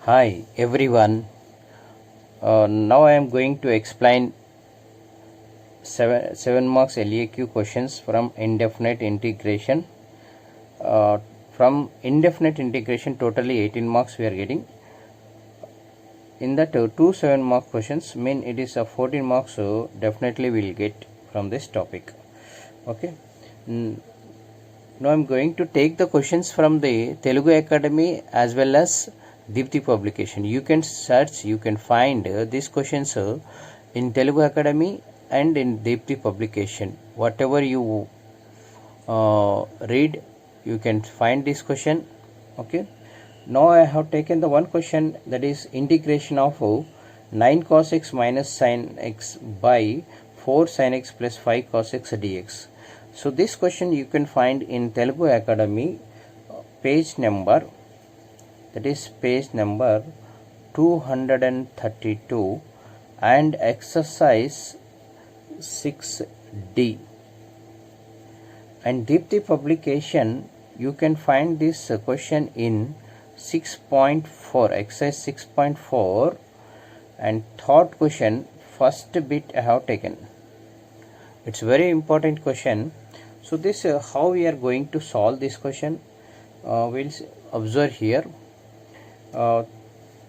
Hi everyone. Now I am going to explain seven marks LAQ questions from indefinite integration. From indefinite integration, totally 18 marks we are getting. In that, two 7-mark questions mean it is a 14 marks. So definitely we will get from this topic. Okay. Now I am going to take the questions from the Telugu Academy as well as Deepthi publication. You can search, you can find these questions in Telugu Academy and in Deepthi publication. Whatever you read, you can find this question. Okay. Now I have taken the one question, that is integration of 9 cos x minus sin x by 4 sin x plus 5 cos x dx. So this question you can find in Telugu Academy page number, that is page number 232 and exercise 6D. And Deepthi publication you can find this question in 6.4, exercise 6.4, and third question, first bit I have taken. It's very important question. So this how we are going to solve this question, we'll observe here.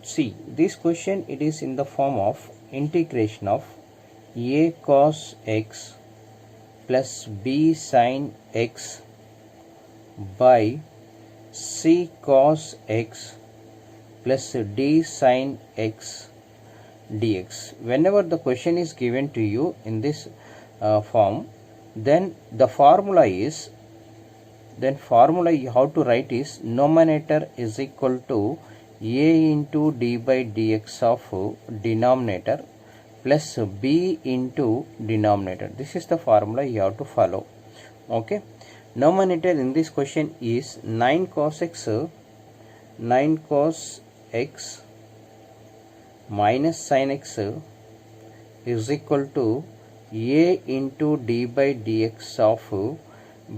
See this question, it is in the form of integration of a cos x plus b sin x by c cos x plus d sin x dx. Whenever the question is given to you in this form, then the formula is, how to write is numerator is equal to a into d by dx of denominator plus b into denominator. This is the formula you have to follow. Okay. Numerator in this question is 9 cos x minus sin x is equal to a into d by dx of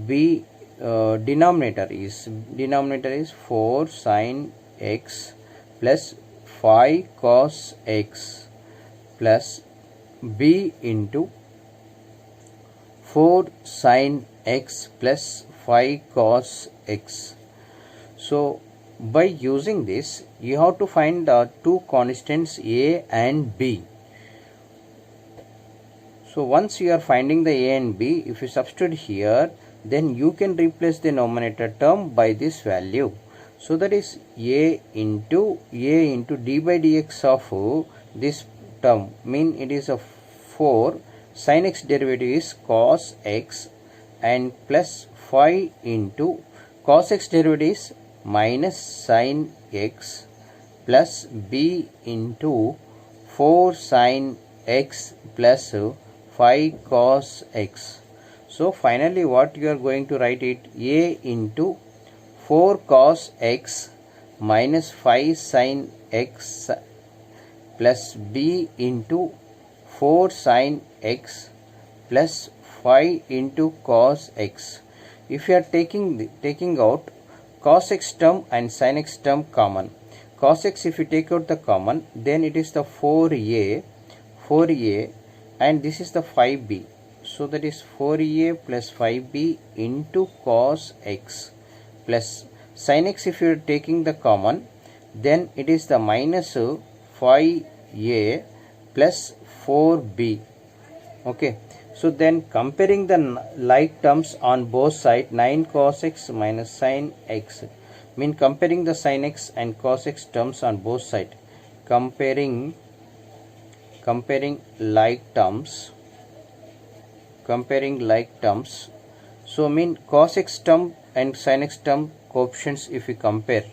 b. Denominator is 4 sin x plus 5 cos x plus b into 4 sin x plus 5 cos x. So by using this you have to find the two constants a and b. So once you are finding the a and b, if you substitute here, then you can replace the numerator term by this value. So that is a into d by dx of this term, mean it is a 4 sin x derivative is cos x and plus 5 into cos x derivative is minus sin x plus b into 4 sin x plus 5 cos x. So finally what you are going to write it, a into 4 cos x minus 5 sin x plus b into 4 sin x plus 5 into cos x. If you are taking out cos x term and sin x term common, cos x if you take out the common, then it is the 4a and this is the 5b. So that is 4a plus 5b into cos x plus sin x if you are taking the common, then it is the minus 5a plus 4b. Okay. So then comparing the like terms on both sides, 9 cos x minus sin x, mean comparing the sin x and cos x terms on both sides, comparing like terms, so mean cos x term and sin x term coefficients if we compare,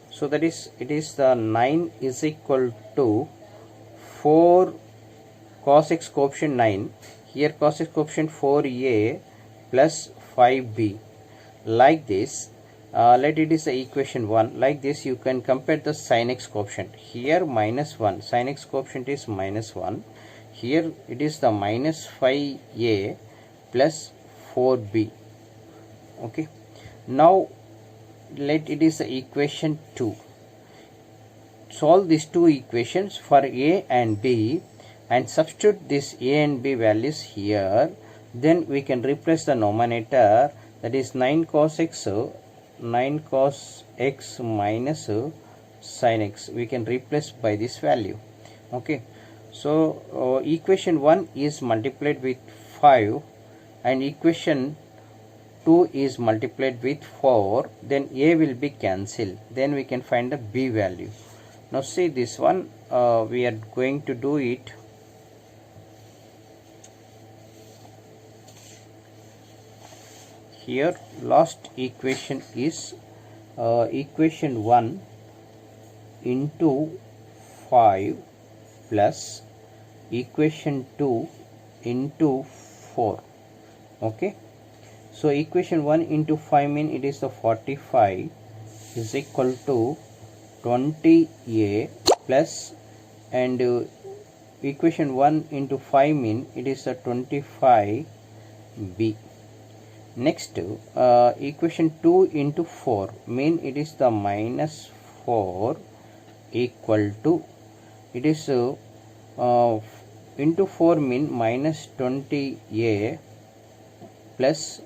so that is, it is the 9 is equal to 4 cos x coefficient 9, here cos x coefficient 4a plus 5b. Like this, let it is the equation 1. Like this you can compare the sin x coefficient. Here minus 1, sin x coefficient is minus 1. Here it is the minus 5a plus 4b. Okay. Now let it is the equation 2. solve these two equations for a and b and substitute this a and b values here, then we can replace the numerator, that is 9 cos x minus sin x, we can replace by this value. Okay, so equation 1 is multiplied with 5 and equation 2 is multiplied with 4, then a will be cancelled, then we can find the b value. Now see this one, we are going to do it. Here last equation is equation 1 into 5 plus equation 2 into 4. Okay, so equation 1 into 5 mean it is the 45 is equal to 20a plus, and equation 1 into 5 mean it is the 25b. Next equation 2 into 4 mean it is the minus 4 equal to, it is into 4 mean minus 20a plus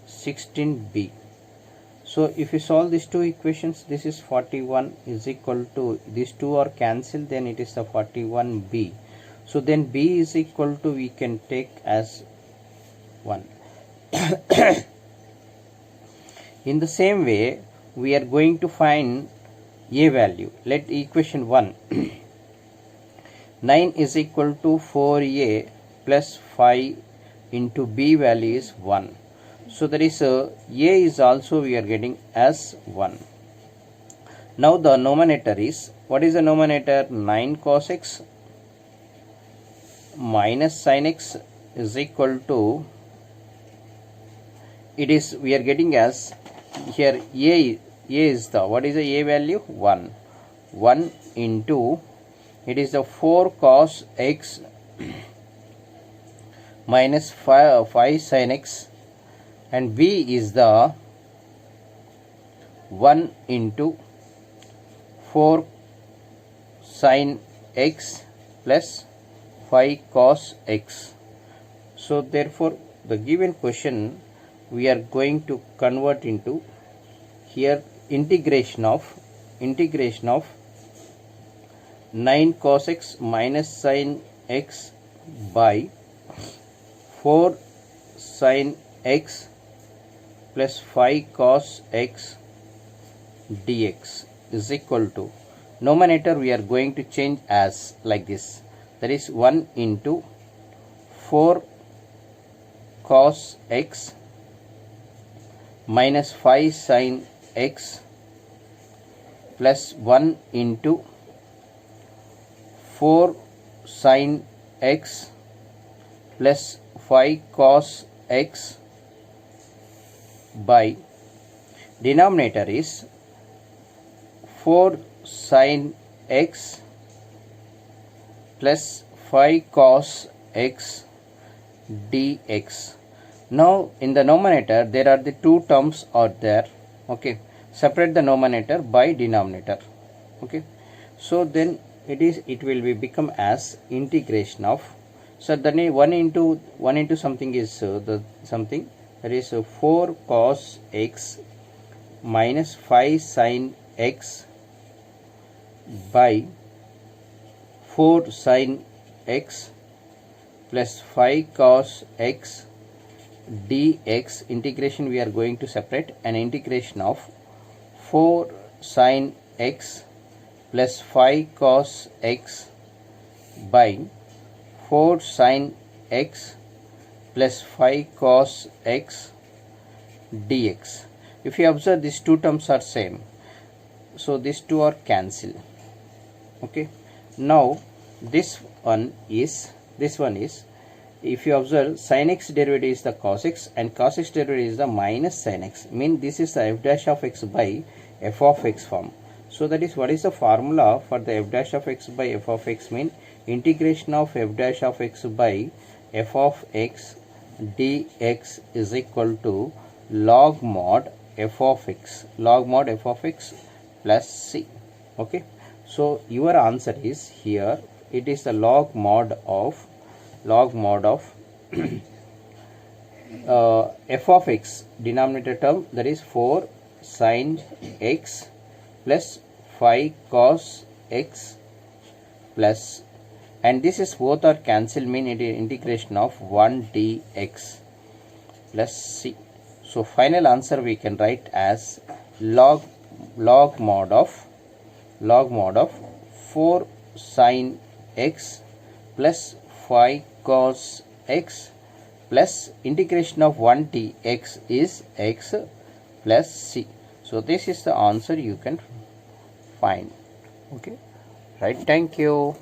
16b. So if you solve these two equations, this is 41 is equal to, these two are cancelled, then it is the 41b. So then b is equal to, we can take as 1. In the same way, we are going to find a value. Let equation 1 9 is equal to 4a plus 5 into b value is 1. So that is a is also we are getting as 1. Now the numerator is, what is the numerator? 9 cos x minus sin x is equal to, it is we are getting as here a is the, what is the a value? 1 into, it is the 4 cos x minus 5 sin x, and b is the 1 into 4 sin x plus 5 cos x. So therefore the given question we are going to convert into here integration of 9 cos x minus sin x by 4 sin x plus 5 cos x dx is equal to, numerator we are going to change as like this, that is 1 into 4 cos x minus 5 sin x plus 1 into 4 sin x plus 5 cos x by, denominator is 4 sin x plus 5 cos x dx. Now in the numerator there are the two terms are there. Okay, separate the numerator by denominator. Okay, so then it will be become as integration of, so then 1 into something is the something, that is 4 cos x minus 5 sin x by 4 sin x plus 5 cos x dx. Integration we are going to separate, an integration of 4 sin x plus 5 cos x by 4 sin x plus 5 cos x dx. If you observe, these two terms are same, so these two are cancelled. Okay, now this one is, if you observe, sin x derivative is the cos x and cos x derivative is the minus sin x, mean this is the f dash of x by f of x form. So that is, what is the formula for the f dash of x by f of x? Mean integration of f dash of x by f of x dx is equal to log mod f of x plus c. Okay, So your answer is here, it is the log mod of f of x denominator term, that is 4 sin x plus 5 cos x plus, and this is both are cancel, mean it is integration of 1 dx plus c. So final answer we can write as log mod of 4 sin x plus 5 cos x plus integration of 1 dx is x plus c. So this is the answer you can find. Okay, right. Thank you.